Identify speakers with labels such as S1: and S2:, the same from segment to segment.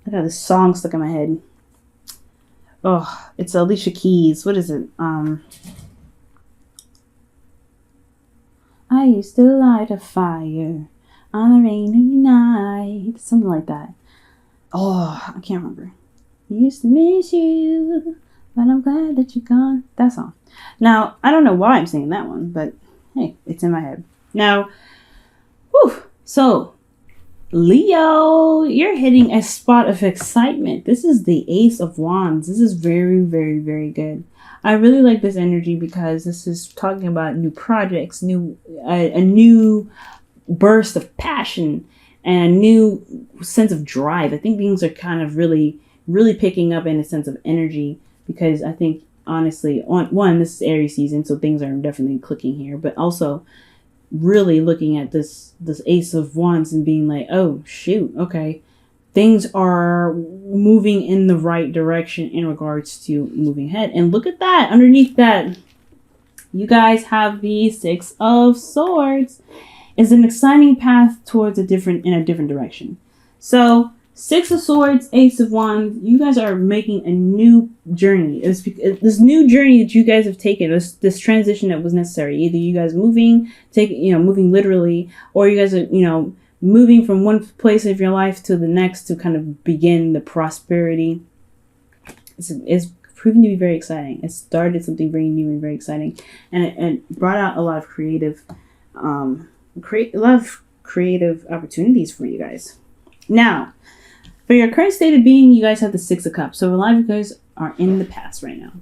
S1: I got this song stuck in my head. Oh, it's Alicia Keys. What is it? I used to light a fire on a rainy night. Something like that. Oh, I can't remember. I used to miss you, but I'm glad that you're gone. That song. Now, I don't know why I'm singing that one, but hey, it's in my head. Now, so Leo, you're hitting a spot of excitement. This is the Ace of Wands. This is very, very, very good. I really like this energy because this is talking about new projects, a new burst of passion, and a new sense of drive. I think things are kind of really, really picking up in a sense of energy because I think, honestly, this is Aries season, so things are definitely clicking here, but also really looking at this Ace of Wands and being like, oh shoot, okay, things are moving in the right direction in regards to moving ahead. And look at that, underneath that, you guys have the Six of Swords. Is an exciting path towards a different direction. So Six of Swords, Ace of Wands, you guys are making a new journey. This new journey that you guys have taken, this transition that was necessary. Either you guys moving literally, or you guys are, moving from one place of your life to the next to kind of begin the prosperity. It's proving to be very exciting. It started something very new and very exciting, and it brought out a lot of creative opportunities for you guys. Now, for your current state of being, you guys have the Six of Cups. So a lot of you guys are in the past right now.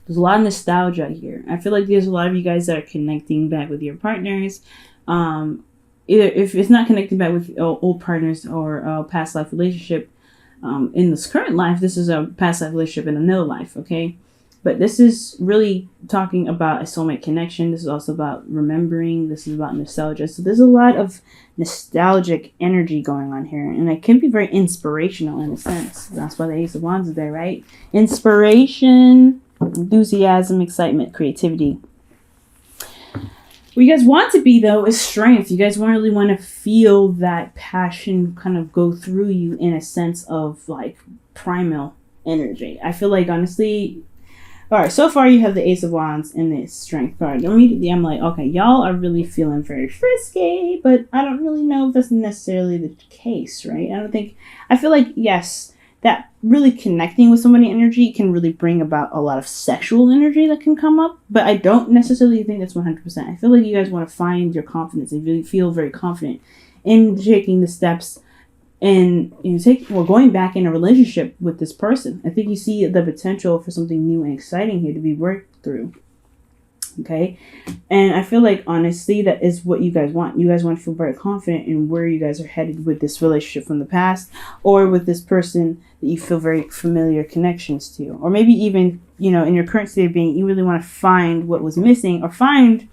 S1: There's a lot of nostalgia here. I feel like there's a lot of you guys that are connecting back with your partners. Either if it's not connecting back with old partners or a past life relationship, in this current life, this is a past life relationship in another life, okay? But this is really talking about a soulmate connection. This is also about remembering. This is about nostalgia. So there's a lot of nostalgic energy going on here. And it can be very inspirational in a sense. That's why the Ace of Wands is there, right? Inspiration, enthusiasm, excitement, creativity. What you guys want to be, though, is strength. You guys really want to feel that passion kind of go through you in a sense of like primal energy. I feel like, honestly... All right, so far you have the Ace of Wands and the Strength card. Immediately I'm like, okay, y'all are really feeling very frisky, but I don't really know if that's necessarily the case, right? I feel like, yes, that really connecting with somebody energy can really bring about a lot of sexual energy that can come up, but I don't necessarily think that's 100%. I feel like you guys want to find your confidence and really feel very confident in taking the steps and going back in a relationship with this person. I think you see the potential for something new and exciting here to be worked through. Okay. And I feel like, honestly, that is what you guys want. You guys want to feel very confident in where you guys are headed with this relationship from the past, or with this person that you feel very familiar connections to. Or maybe even, in your current state of being, you really want to find what was missing, or find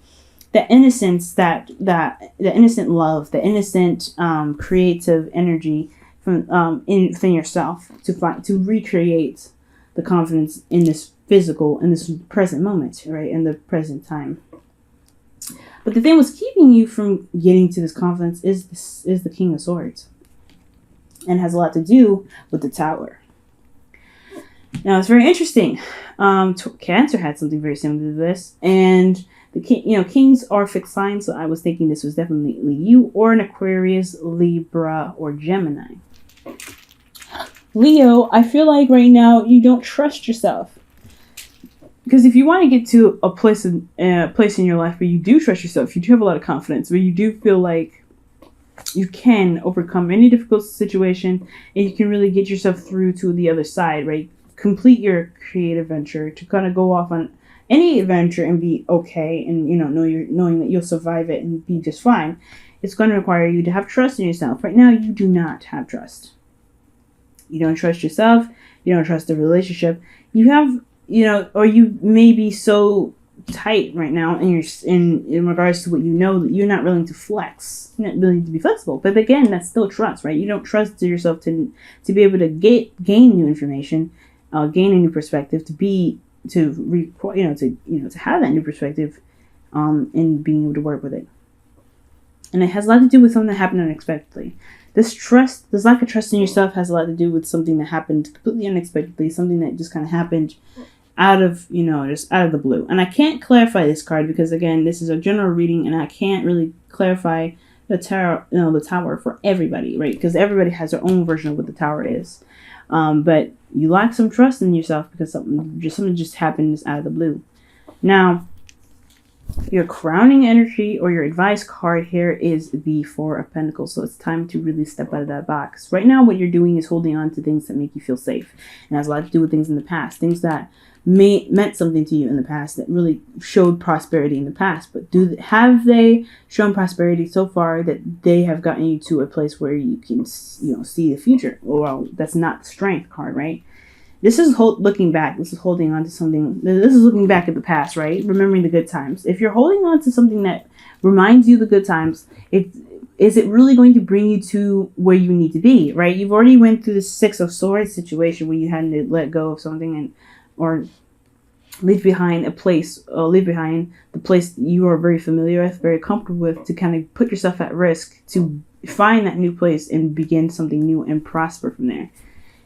S1: the innocence, the innocent love, the innocent creative energy from within yourself to recreate the confidence in this present moment, right, in the present time. But the thing was keeping you from getting to this confidence is the King of Swords, and has a lot to do with the Tower. Now it's very interesting. Cancer had something very similar to this, and kings are fixed signs, so I was thinking this was definitely you, or an Aquarius, Libra, or Gemini. Leo, I feel like right now you don't trust yourself. Because if you want to get to a place in your life where you do trust yourself, you do have a lot of confidence, where you do feel like you can overcome any difficult situation, and you can really get yourself through to the other side, right? Complete your creative venture, to kind of go off on any adventure and be okay, and knowing that you'll survive it and be just fine. It's going to require you to have trust in yourself. Right now, you do not have trust. You don't trust yourself. You don't trust the relationship. You have, or you may be so tight right now in regards to what you know, that you're not willing to flex. You're not willing to be flexible. But again, that's still trust, right? You don't trust yourself to be able to gain new information, gain a new perspective, to have that new perspective, and being able to work with it. And it has a lot to do with something that happened unexpectedly. this lack of trust in yourself has a lot to do with something that happened completely unexpectedly, something that just kind of happened out of, just out of the blue. And I can't clarify this card because, again, this is a general reading and I can't really clarify the tower for everybody, right? Because everybody has their own version of what the tower is. But you lack some trust in yourself because something just happened out of the blue. Now, your crowning energy or your advice card here is the Four of Pentacles. So it's time to really step out of that box. Right now, what you're doing is holding on to things that make you feel safe. And has a lot to do with things in the past. Things that meant something to you in the past, that really showed prosperity in the past. But have they shown prosperity so far that they have gotten you to a place where you can, see the future? Well, that's not the Strength card, right? This is looking back. This is holding on to something. This is looking back at the past, right? Remembering the good times. If you're holding on to something that reminds you of the good times, is it really going to bring you to where you need to be, right? You've already went through the Six of Swords situation where you had to let go of something or leave behind the place that you are very familiar with, very comfortable with, to kind of put yourself at risk to find that new place and begin something new and prosper from there.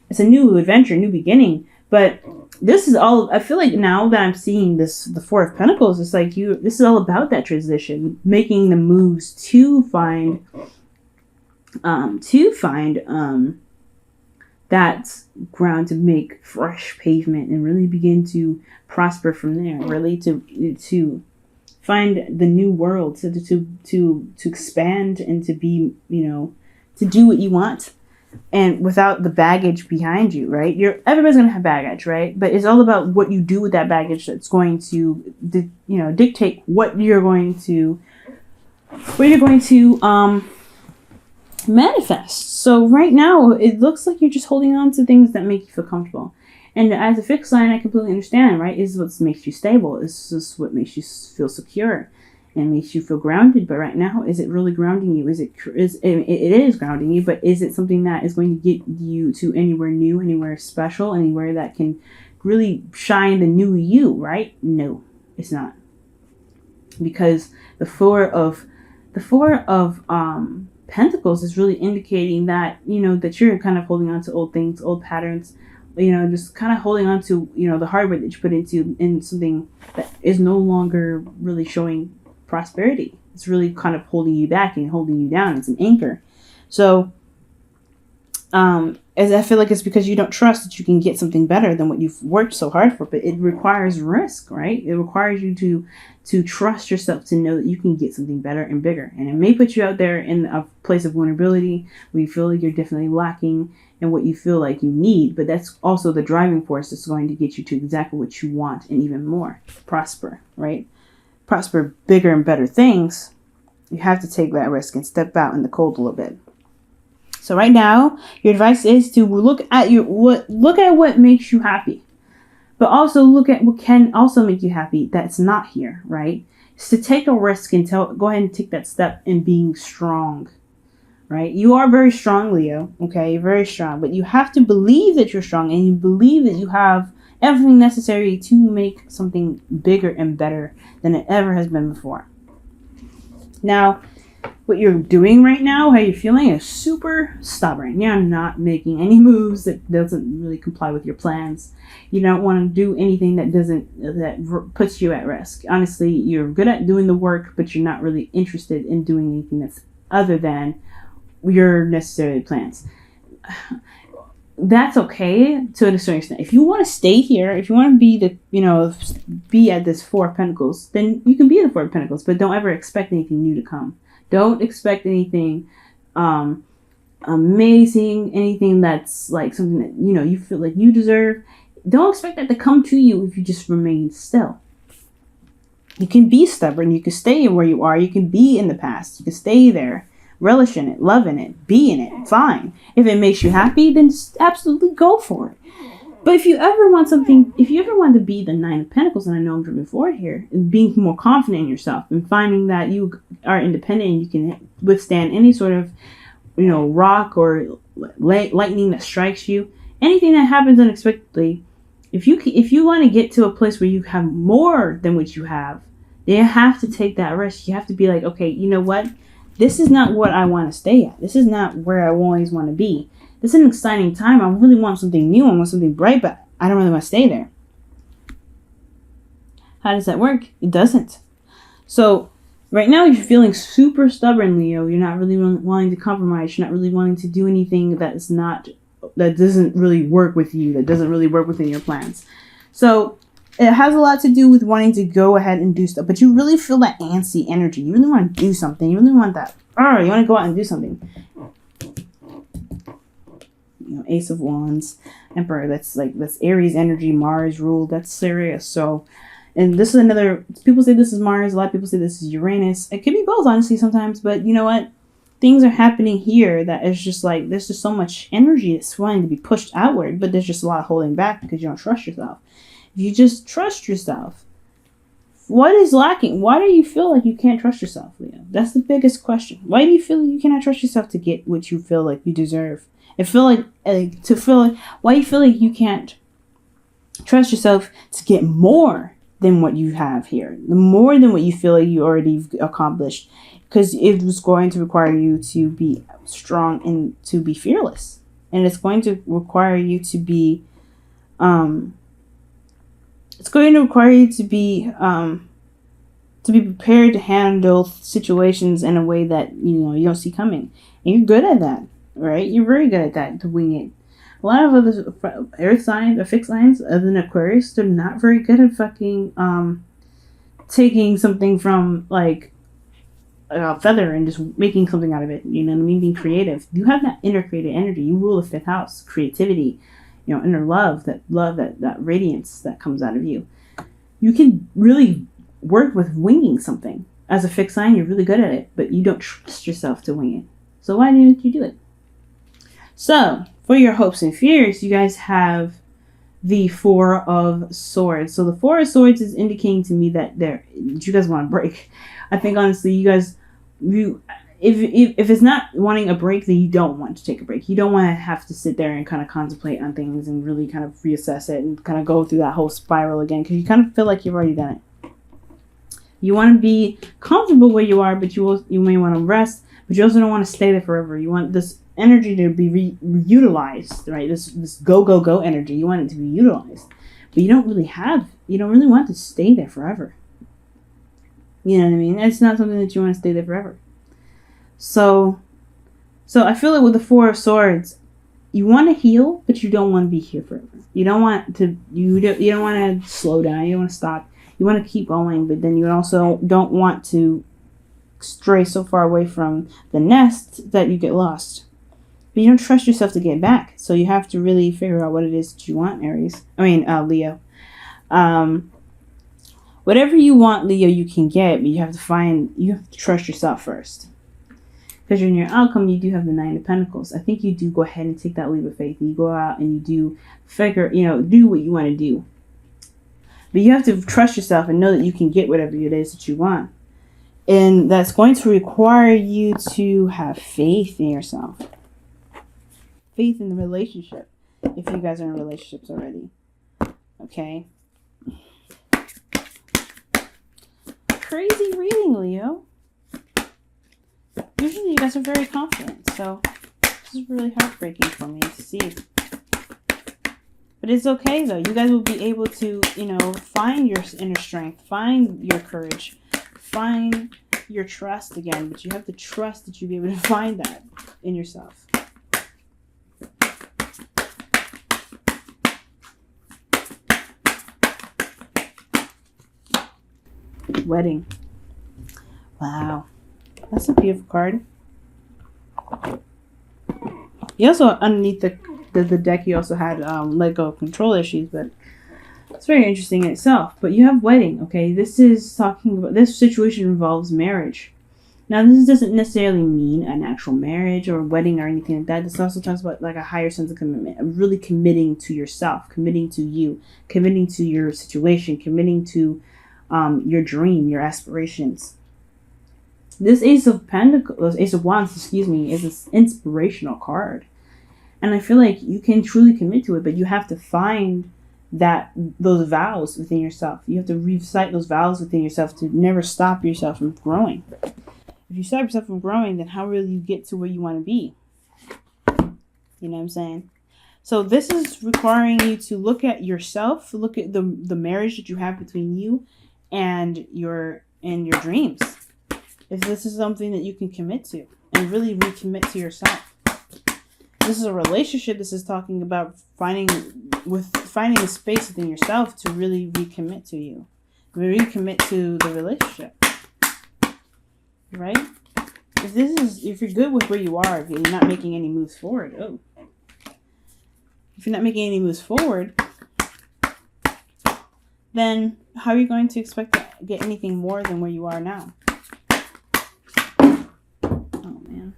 S1: It's a new adventure, new beginning. But this is all, I feel like now that I'm seeing this, the Four of Pentacles, it's like this is all about that transition, making the moves to find that ground, to make fresh pavement and really begin to prosper from there, really to find the new world, to expand and to be, to do what you want. And without the baggage behind you, right? Everybody's going to have baggage, right? But it's all about what you do with that baggage that's going to, dictate what you're going to manifest. So right now, it looks like you're just holding on to things that make you feel comfortable. And as a fixed sign, I completely understand, right? This is what makes you stable. This is what makes you feel secure and makes you feel grounded. But right now, is it really grounding you? It is grounding you, but is it something that is going to get you to anywhere new, anywhere special, anywhere that can really shine the new you, right? No, it's not. Because the four of Pentacles is really indicating that, that you're kind of holding on to old things, old patterns, just kind of holding on to, the hard work that you put in something that is no longer really showing prosperity. It's really kind of holding you back and holding you down. It's an anchor. So, as I feel like it's because you don't trust that you can get something better than what you've worked so hard for, but it requires risk, right? It requires you to trust yourself, to know that you can get something better and bigger. And it may put you out there in a place of vulnerability where you feel like you're definitely lacking in what you feel like you need, but that's also the driving force that's going to get you to exactly what you want and even more. Prosper, right? Prosper bigger and better things. You have to take that risk and step out in the cold a little bit. So right now, your advice is to look at what makes you happy, but also look at what can also make you happy that's not here, right? It's to take a risk and go ahead and take that step in being strong, right? You are very strong, Leo, okay? You're very strong, but you have to believe that you're strong and you believe that you have everything necessary to make something bigger and better than it ever has been before. Now, what you're doing right now, how you're feeling, is super stubborn. You're not making any moves that doesn't really comply with your plans. You don't want to do anything that puts you at risk. Honestly, you're good at doing the work, but you're not really interested in doing anything that's other than your necessary plans. That's okay to a certain extent. If you want to stay here, if you want to be at this Four of Pentacles, then you can be at the Four of Pentacles, but don't ever expect anything new to come. Don't expect anything amazing, anything that's like something that, you feel like you deserve. Don't expect that to come to you if you just remain still. You can be stubborn. You can stay where you are. You can be in the past. You can stay there, relish in it, love in it, be in it. Fine. If it makes you happy, then just absolutely go for it. But if you ever want to be the Nine of Pentacles, and I know I'm driven forward here, and being more confident in yourself and finding that you are independent and you can withstand any sort of, rock or lightning that strikes you, anything that happens unexpectedly, if you want to get to a place where you have more than what you have, then you have to take that risk. You have to be like, okay, you know what? this is not what I want to stay at. This is not where I always want to be. This is an exciting time. I really want something new. I want something bright, but I don't really want to stay there. How does that work? It doesn't. So right now you're feeling super stubborn, Leo. You're not really wanting to compromise. You're not really wanting to do anything that doesn't really work with you, that doesn't really work within your plans. So it has a lot to do with wanting to go ahead and do stuff, but you really feel that antsy energy. You really want to do something. You really want that. You want to go out and do something. Ace of Wands, Emperor. That's Aries energy, Mars rule. That's serious. So, and this is another. People say this is Mars. A lot of people say this is Uranus. It could be both, honestly, sometimes. But you know what? Things are happening here that is just like there's just so much energy that's wanting to be pushed outward, but there's just a lot of holding back because you don't trust yourself. If you just trust yourself, what is lacking? Why do you feel like you can't trust yourself, Leo? That's the biggest question. Why do you feel like you cannot trust yourself to get what you feel like you deserve? Why do you feel like you can't trust yourself to get more than what you have here? The more than what you feel like you already accomplished, because it was going to require you to be strong and to be fearless, and it's going to require you to be prepared to handle situations in a way that you don't see coming, and you're good at that, right? You're very good at that, to wing it. A lot of other earth signs or fixed signs other than Aquarius, they're not very good at fucking taking something from like a feather and just making something out of it. You know what I mean? Being creative. You have that inner creative energy. You rule the fifth house, creativity, inner love, that radiance that comes out of you. You can really work with winging something. As a fixed sign, you're really good at it, but you don't trust yourself to wing it. So why didn't you do it? So for your hopes and fears, you guys have the Four of Swords. So the Four of Swords is indicating to me that you guys want to break. I think honestly, if it's not wanting a break, then you don't want to take a break. You don't want to have to sit there and kind of contemplate on things and really kind of reassess it and kind of go through that whole spiral again, because you kind of feel like you've already done it. You want to be comfortable where you are, but you may want to rest, but you also don't want to stay there forever. You want this energy to be utilized, right? This go energy. You want it to be utilized, but you don't really want to stay there forever. You know what I mean? It's not something that you want to stay there forever. So I feel like with the Four of Swords, you want to heal, but you don't want to be here forever. You don't want to. You don't want to slow down. You don't want to stop. You want to keep going, but then you also don't want to stray so far away from the nest that you get lost. But you don't trust yourself to get back. So you have to really figure out what it is that you want, Leo. Whatever you want, Leo, you can get, but you have to trust yourself first. Because in your outcome, you do have the Nine of Pentacles. I think you do go ahead and take that leap of faith. You go out and you do do what you want to do. But you have to trust yourself and know that you can get whatever it is that you want. And that's going to require you to have faith in yourself. Faith in the relationship. If you guys are in relationships already. Okay. Crazy reading, Leo. Usually you guys are very confident. So this is really heartbreaking for me to see. But it's okay though. You guys will be able to, find your inner strength, find your courage, find your trust again. But you have to trust that you'll be able to find that in yourself. Wedding. Wow. That's a beautiful card. You also, underneath the deck, you also had let go of control issues, but it's very interesting in itself. But you have wedding, okay? This situation involves marriage. Now, this doesn't necessarily mean an actual marriage or wedding or anything like that. This also talks about like a higher sense of commitment, of really committing to yourself, committing to you, committing to your situation, committing to your dream, your aspirations. This Ace of Wands, is this inspirational card. And I feel like you can truly commit to it, but you have to find those vows within yourself. You have to recite those vows within yourself to never stop yourself from growing. If you stop yourself from growing, then how will you get to where you want to be? You know what I'm saying? So this is requiring you to look at yourself, look at the marriage that you have between you and your dreams. If this is something that you can commit to and really recommit to yourself. This is a relationship. This is talking about finding a space within yourself to really recommit to you. Recommit to the relationship. Right? If you're good with where you are, if you're not making any moves forward. If you're not making any moves forward, then how are you going to expect to get anything more than where you are now? Oh, man.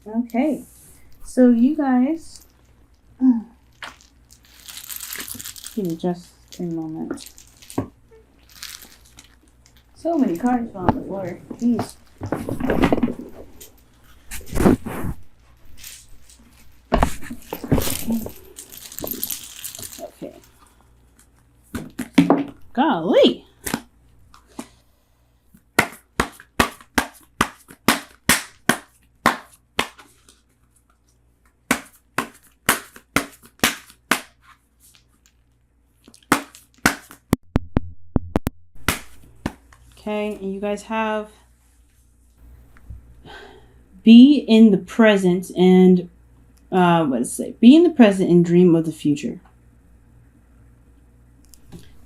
S1: Okay. So you guys, give me just a moment. So many cards fell on the floor. Jeez. Okay. Golly. Okay, and you guys have be in the present and what does it say? Be in the present and dream of the future.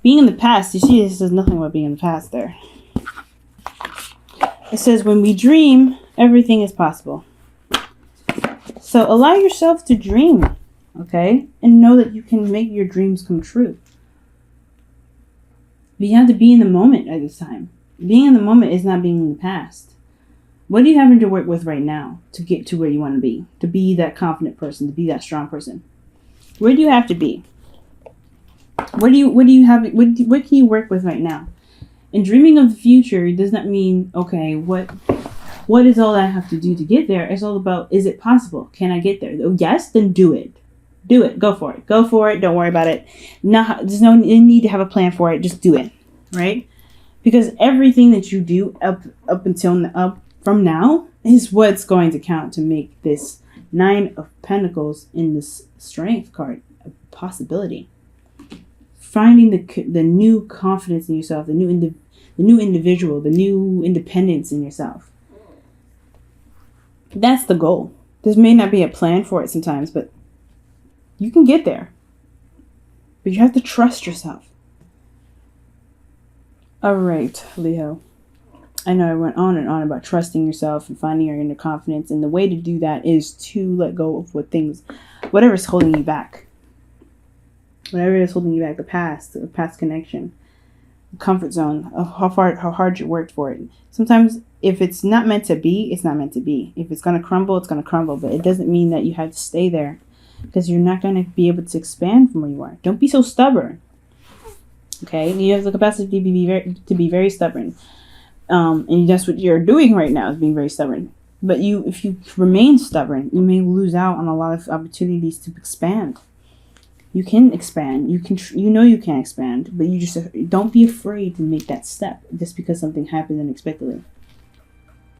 S1: Being in the past, you see this says nothing about being in the past there. It says when we dream, everything is possible. So allow yourself to dream, okay? And know that you can make your dreams come true. But you have to be in the moment at this time. Being in the moment is not being in the past. What are you having to work with right now to get to where you want to be that confident person, to be that strong person? Where do you have to be? What can you work with right now? And dreaming of the future does not mean, okay, what is all I have to do to get there? It's all about, is it possible? Can I get there? Oh, yes, then do it. Do it. Go for it. Go for it. Don't worry about it. There's no need to have a plan for it. Just do it. Right? Because everything that you do up from now is what's going to count to make this 9 of Pentacles in this Strength card a possibility. Finding the new confidence in yourself, the new individual, the new independence in yourself. That's the goal. There may not be a plan for it sometimes, but you can get there. But you have to trust yourself. All right, Leo. I know I went on and on about trusting yourself and finding your inner confidence. And the way to do that is to let go of whatever's holding you back. Whatever is holding you back, the past connection, the comfort zone, of how hard you worked for it. Sometimes if it's not meant to be, it's not meant to be. If it's going to crumble, it's going to crumble. But it doesn't mean that you have to stay there, because you're not going to be able to expand from where you are. Don't be so stubborn. Okay, you have the capacity to be very stubborn, and that's what you're doing right now, is being very stubborn. But if you remain stubborn, you may lose out on a lot of opportunities to expand. You can expand. You can you can expand, but you just don't be afraid to make that step just because something happened unexpectedly.